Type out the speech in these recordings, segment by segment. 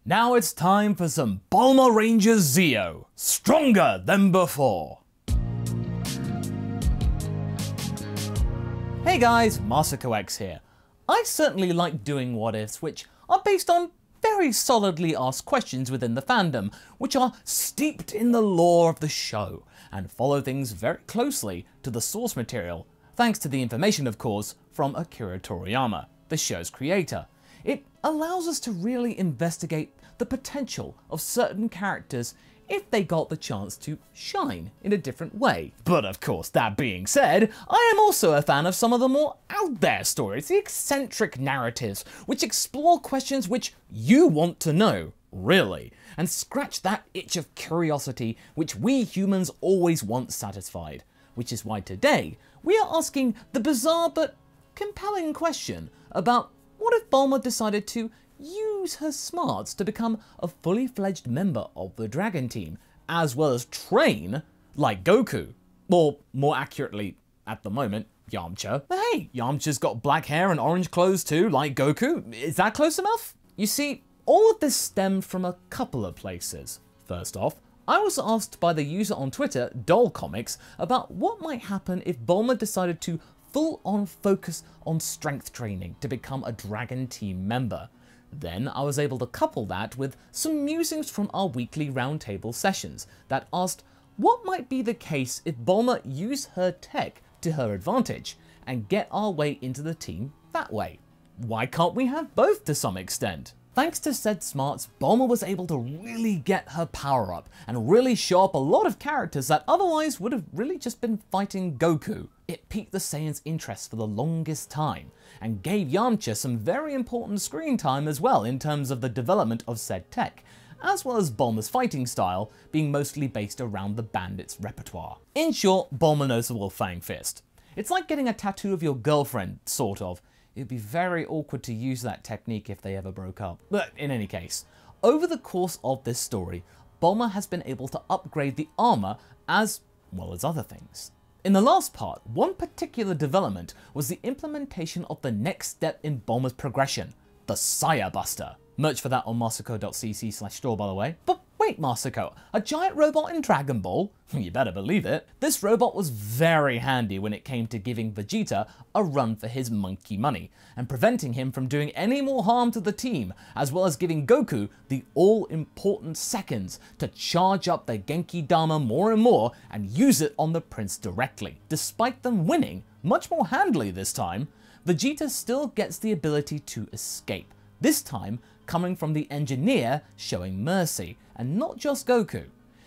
Now it's time for some Bulma Rangers Zeo, stronger than before. Hey guys, Masako X here. I certainly like doing what ifs which are based on very solidly asked questions within the fandom, which are steeped in the lore of the show, and follow things very closely to the source material, thanks to the information of course from Akira Toriyama, the show's creator. It allows us to really investigate the potential of certain characters if they got the chance to shine in a different way. But of course, that being said, I am also a fan of some of the more out there stories, the eccentric narratives, which explore questions which you want to know, really, and scratch that itch of curiosity which we humans always want satisfied. Which is why today, we are asking the bizarre but compelling question about what if Bulma decided to use her smarts to become a fully fledged member of the Dragon Team, as well as train like Goku? Or more accurately, at the moment, Yamcha. But hey, Yamcha's got black hair and orange clothes too, like Goku. Is that close enough? You see, all of this stemmed from a couple of places. First off, I was asked by the user on Twitter, Doll Comics, about what might happen if Bulma decided to full-on focus on strength training to become a Dragon Team member. Then I was able to couple that with some musings from our weekly roundtable sessions that asked what might be the case if Bulma used her tech to her advantage and get our way into the team that way. Why can't we have both to some extent? Thanks to said smarts, Bulma was able to really get her power up and really show up a lot of characters that otherwise would have really just been fighting Goku. It piqued the Saiyans' interest for the longest time, and gave Yamcha some very important screen time as well in terms of the development of said tech, as well as Bulma's fighting style being mostly based around the bandit's repertoire. In short, Bulma knows the Wolf Fang Fist. It's like getting a tattoo of your girlfriend, sort of. It'd be very awkward to use that technique if they ever broke up. But in any case, over the course of this story, Bulma has been able to upgrade the armor as well as other things. In the last part, one particular development was the implementation of the next step in Bulma's progression, the Saya Buster. Merch for that on masako.cc/store by the way. But wait, Masako, a giant robot in Dragon Ball? You better believe it. This robot was very handy when it came to giving Vegeta a run for his monkey money, and preventing him from doing any more harm to the team, as well as giving Goku the all-important seconds to charge up the Genki Dama more and more and use it on the Prince directly. Despite them winning, much more handily this time, Vegeta still gets the ability to escape, this time coming from the engineer showing mercy, and not just Goku.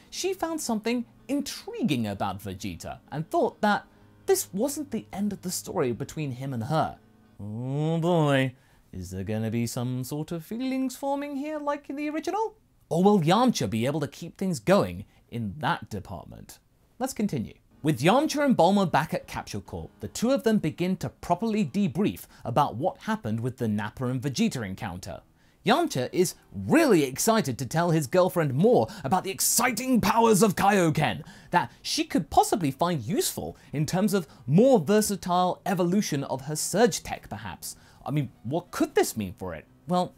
She found something intriguing about Vegeta and thought that this wasn't the end of the story between him and her. Oh boy, is there gonna be some sort of feelings forming here like in the original? Or will Yamcha be able to keep things going in that department? Let's continue. With Yamcha and Bulma back at Capsule Corp, the two of them begin to properly debrief about what happened with the Nappa and Vegeta encounter. Yamcha is really excited to tell his girlfriend more about the exciting powers of Kaioken that she could possibly find useful in terms of more versatile evolution of her surge tech perhaps. I mean, what could this mean for it? Well,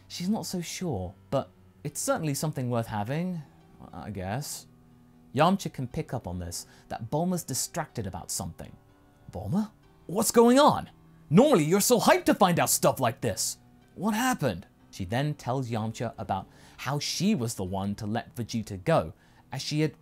she's not so sure, but it's certainly something worth having, I guess. Yamcha can pick up on this, that Bulma's distracted about something. Bulma? What's going on? Normally you're so hyped to find out stuff like this. What happened? She then tells Yamcha about how she was the one to let Vegeta go, as she had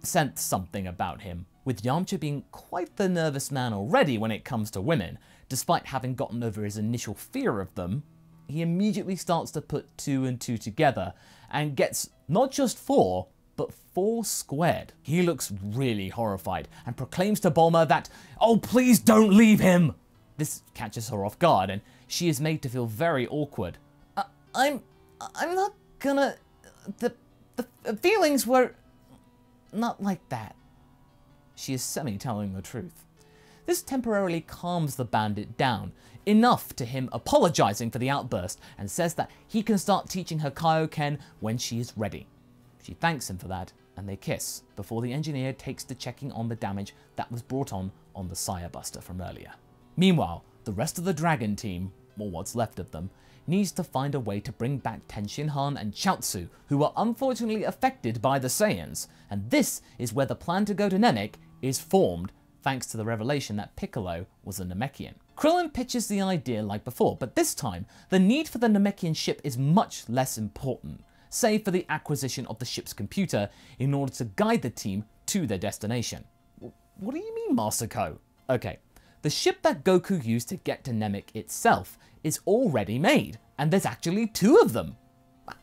sensed something about him. With Yamcha being quite the nervous man already when it comes to women, despite having gotten over his initial fear of them, he immediately starts to put two and two together and gets not just 4, but 4 squared. He looks really horrified and proclaims to Bulma that, "Oh, please don't leave him!" This catches her off guard and she is made to feel very awkward. I'm not gonna... The feelings were not like that. She is semi-telling the truth. This temporarily calms the bandit down, enough to him apologizing for the outburst and says that he can start teaching her Kaioken when she is ready. She thanks him for that and they kiss before the engineer takes to checking on the damage that was brought on the Saya Buster from earlier. Meanwhile, the rest of the Dragon Team, or what's left of them, needs to find a way to bring back Ten Shin Han and Chaozu, who were unfortunately affected by the Saiyans, and this is where the plan to go to Namek is formed, thanks to the revelation that Piccolo was a Namekian. Krillin pitches the idea like before, but this time, the need for the Namekian ship is much less important, save for the acquisition of the ship's computer in order to guide the team to their destination. What do you mean, Master Ko? Okay, the ship that Goku used to get to Namek itself is already made, and there's actually 2 of them.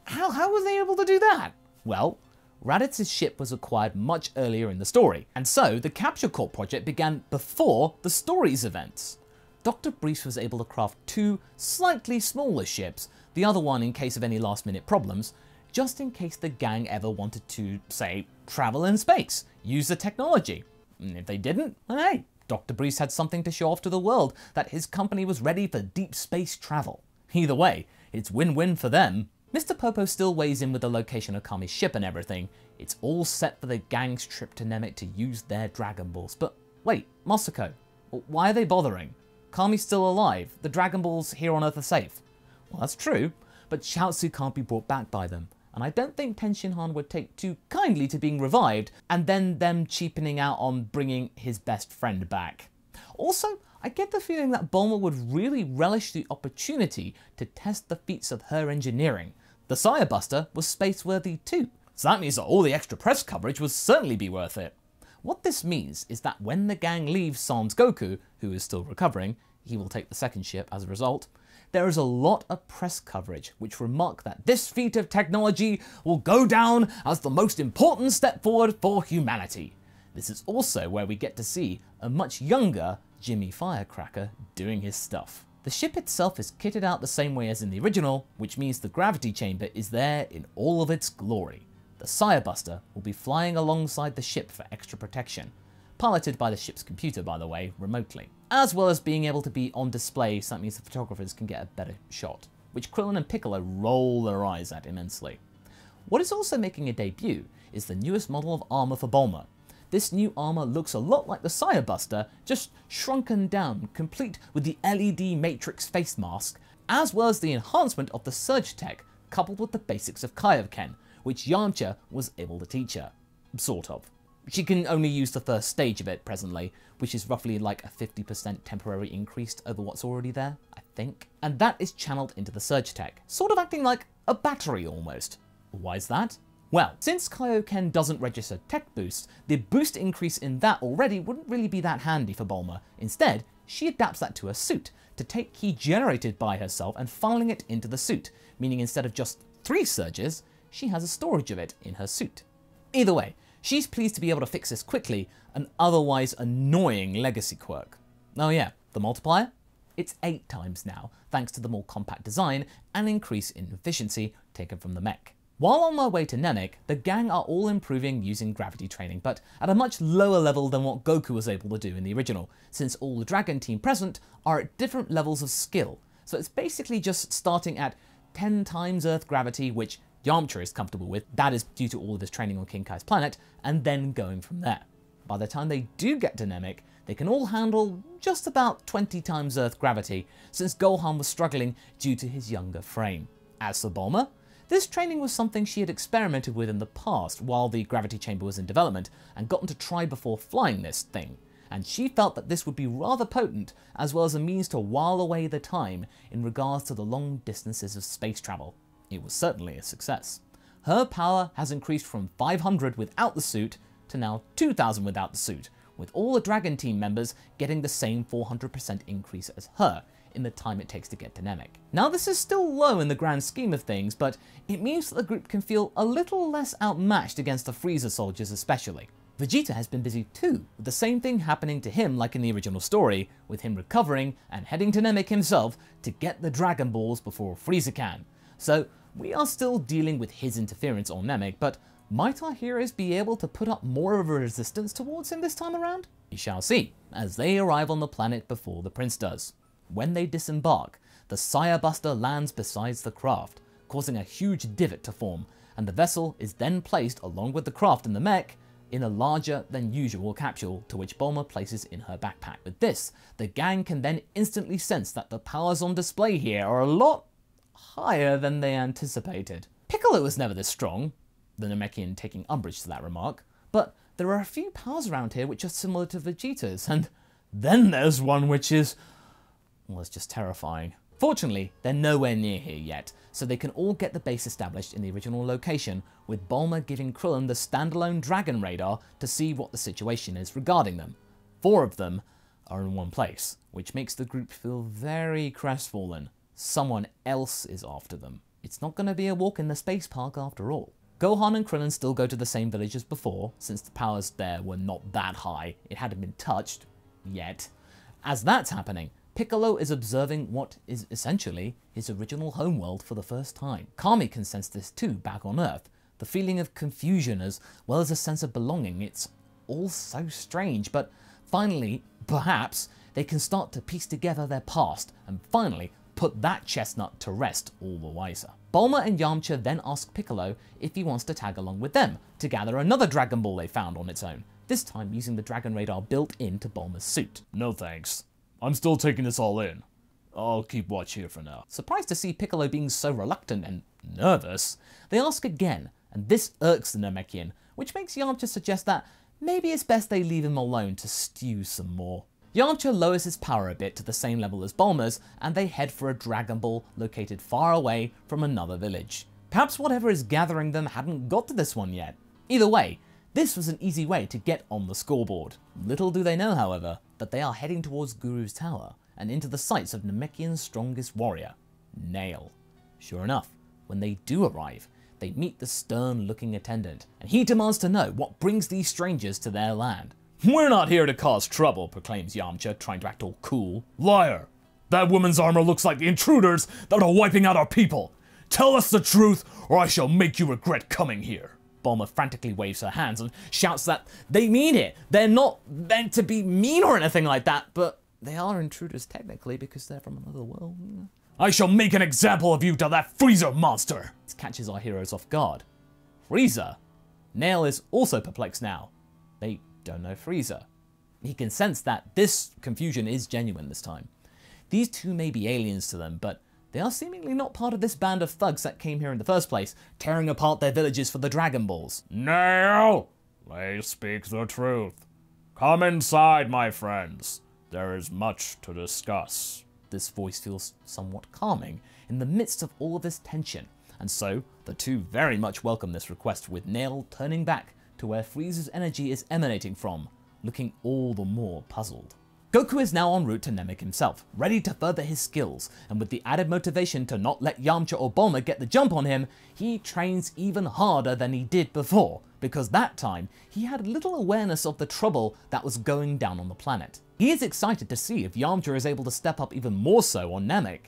How were they able to do that? Well, Raditz's ship was acquired much earlier in the story, and so the Capture Corp project began before the story's events. Dr. Briefs was able to craft 2 slightly smaller ships, the other one in case of any last-minute problems, just in case the gang ever wanted to, say, travel in space, use the technology. And if they didn't, then hey, Dr. Briefs had something to show off to the world that his company was ready for deep space travel. Either way, it's win-win for them. Mr. Popo still weighs in with the location of Kami's ship and everything. It's all set for the gang's trip to Namek to use their Dragon Balls. But wait, Master Ko, why are they bothering? Kami's still alive, the Dragon Balls here on Earth are safe. Well, that's true, but Chaozu can't be brought back by them, and I don't think Ten Shin Han would take too kindly to being revived and then them cheapening out on bringing his best friend back. Also, I get the feeling that Bulma would really relish the opportunity to test the feats of her engineering. The Sire Buster was space-worthy too, so that means that all the extra press coverage would certainly be worth it. What this means is that when the gang leaves Sans Goku, who is still recovering, he will take the second ship as a result, there is a lot of press coverage which remark that this feat of technology will go down as the most important step forward for humanity. This is also where we get to see a much younger Jimmy Firecracker doing his stuff. The ship itself is kitted out the same way as in the original, which means the gravity chamber is there in all of its glory. The Sire Buster will be flying alongside the ship for extra protection, piloted by the ship's computer, by the way, remotely, as well as being able to be on display so that means the photographers can get a better shot, which Krillin and Piccolo roll their eyes at immensely. What is also making a debut is the newest model of armor for Bulma. This new armor looks a lot like the Sire Buster, just shrunken down, complete with the LED Matrix face mask, as well as the enhancement of the Surge Tech, coupled with the basics of Kaioken, which Yamcha was able to teach her. Sort of. She can only use the first stage of it presently, which is roughly like a 50% temporary increase over what's already there, I think. And that is channeled into the Surge Tech, sort of acting like a battery almost. Why is that? Well, since Kaioken doesn't register tech boosts, the boost increase in that already wouldn't really be that handy for Bulma. Instead, she adapts that to her suit, to take ki generated by herself and funneling it into the suit, meaning instead of just 3 surges, she has a storage of it in her suit. Either way, she's pleased to be able to fix this quickly, an otherwise annoying legacy quirk. Oh yeah, the multiplier? It's 8 times now, thanks to the more compact design and increase in efficiency taken from the mech. While on their way to Namek, the gang are all improving using gravity training, but at a much lower level than what Goku was able to do in the original, since all the Dragon team present are at different levels of skill. So it's basically just starting at 10 times Earth gravity, which Yamcha is comfortable with, that is due to all of his training on King Kai's planet, and then going from there. By the time they do get to Namek, they can all handle just about 20 times Earth gravity, since Gohan was struggling due to his younger frame. As for Bulma, this training was something she had experimented with in the past while the gravity chamber was in development and gotten to try before flying this thing, and she felt that this would be rather potent as well as a means to while away the time in regards to the long distances of space travel. It was certainly a success. Her power has increased from 500 without the suit to now 2000 without the suit, with all the Dragon team members getting the same 400% increase as her in the time it takes to get to Namek. Now this is still low in the grand scheme of things, but it means that the group can feel a little less outmatched against the Frieza soldiers especially. Vegeta has been busy too, with the same thing happening to him like in the original story, with him recovering and heading to Namek himself to get the Dragon Balls before Frieza can. So we are still dealing with his interference on Namek, but might our heroes be able to put up more of a resistance towards him this time around? We shall see, as they arrive on the planet before the prince does. When they disembark, the Sire Buster lands beside the craft, causing a huge divot to form, and the vessel is then placed along with the craft and the mech in a larger than usual capsule to which Bulma places in her backpack. With this, the gang can then instantly sense that the powers on display here are a lot higher than they anticipated. Piccolo was never this strong, the Namekian taking umbrage to that remark, but there are a few powers around here which are similar to Vegeta's, and then there's one which is, well, it's just terrifying. Fortunately, they're nowhere near here yet, so they can all get the base established in the original location, with Bulma giving Krillin the standalone Dragon Radar to see what the situation is regarding them. 4 of them are in one place, which makes the group feel very crestfallen. Someone else is after them. It's not going to be a walk in the space park after all. Gohan and Krillin still go to the same village as before, since the powers there were not that high. It hadn't been touched yet. As that's happening, Piccolo is observing what is essentially his original homeworld for the first time. Kami can sense this too back on Earth. The feeling of confusion as well as a sense of belonging. It's all so strange, but finally, perhaps, they can start to piece together their past and finally put that chestnut to rest all the wiser. Bulma and Yamcha then ask Piccolo if he wants to tag along with them to gather another Dragon Ball they found on its own, this time using the Dragon Radar built into Bulma's suit. No thanks. I'm still taking this all in. I'll keep watch here for now. Surprised to see Piccolo being so reluctant and nervous, they ask again, and this irks the Namekian, which makes Yamcha suggest that maybe it's best they leave him alone to stew some more. Yamcha lowers his power a bit to the same level as Bulma's, and they head for a Dragon Ball located far away from another village. Perhaps whatever is gathering them hadn't got to this one yet. Either way, this was an easy way to get on the scoreboard. Little do they know, however, that they are heading towards Guru's tower and into the sights of Namekian's strongest warrior, Nail. Sure enough, when they do arrive, they meet the stern-looking attendant, and he demands to know what brings these strangers to their land. We're not here to cause trouble, proclaims Yamcha, trying to act all cool. Liar! That woman's armor looks like the intruders that are wiping out our people. Tell us the truth, or I shall make you regret coming here. Bulma frantically waves her hands and shouts that they mean it. They're not meant to be mean or anything like that, but they are intruders technically because they're from another world. I shall make an example of you to that Frieza monster! This catches our heroes off guard. Frieza? Nail is also perplexed now. They don't know Frieza. He can sense that this confusion is genuine this time. These two may be aliens to them, but they are seemingly not part of this band of thugs that came here in the first place, tearing apart their villages for the Dragon Balls. Nail! They speak the truth. Come inside, my friends. There is much to discuss. This voice feels somewhat calming in the midst of all of this tension, and so the two very much welcome this request, with Nail turning back to where Frieza's energy is emanating from, looking all the more puzzled. Goku is now en route to Namek himself, ready to further his skills, and with the added motivation to not let Yamcha or Bulma get the jump on him, he trains even harder than he did before, because that time he had little awareness of the trouble that was going down on the planet. He is excited to see if Yamcha is able to step up even more so on Namek.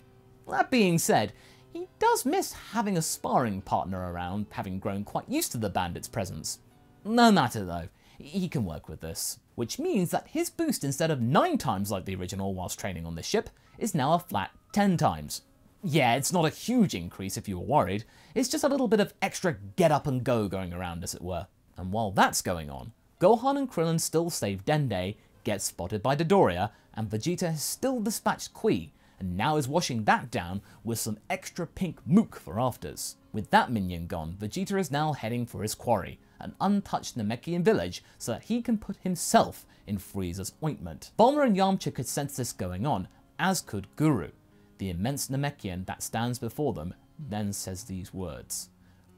That being said, he does miss having a sparring partner around, having grown quite used to the bandit's presence. No matter though, he can work with this, which means that his boost, instead of 9 times like the original whilst training on this ship, is now a flat 10 times. Yeah, it's not a huge increase if you were worried, it's just a little bit of extra get up and go going around, as it were. And while that's going on, Gohan and Krillin still save Dende, get spotted by Dodoria, and Vegeta has still dispatched Qui, and now is washing that down with some extra pink mook for afters. With that minion gone, Vegeta is now heading for his quarry, an untouched Namekian village, so that he can put himself in Frieza's ointment. Bulma and Yamcha could sense this going on, as could Guru. The immense Namekian that stands before them then says these words.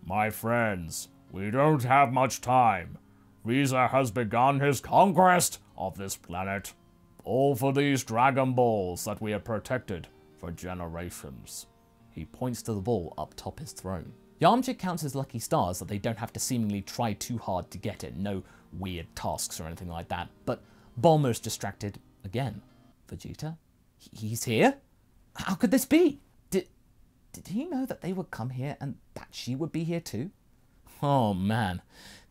My friends, we don't have much time. Frieza has begun his conquest of this planet. All for these Dragon Balls that we have protected for generations. He points to the ball up top his throne. Yamcha counts his lucky stars that they don't have to seemingly try too hard to get it, no weird tasks or anything like that, but Bulma's distracted again. Vegeta? He's here? How could this be? Did he know that they would come here and that she would be here too? Oh man,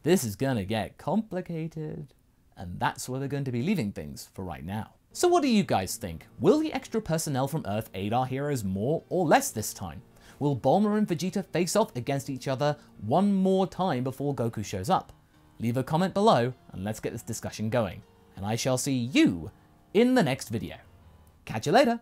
this is gonna get complicated. And that's where we're going to be leaving things for right now. So what do you guys think? Will the extra personnel from Earth aid our heroes more or less this time? Will Bulma and Vegeta face off against each other one more time before Goku shows up? Leave a comment below and let's get this discussion going. And I shall see you in the next video. Catch you later!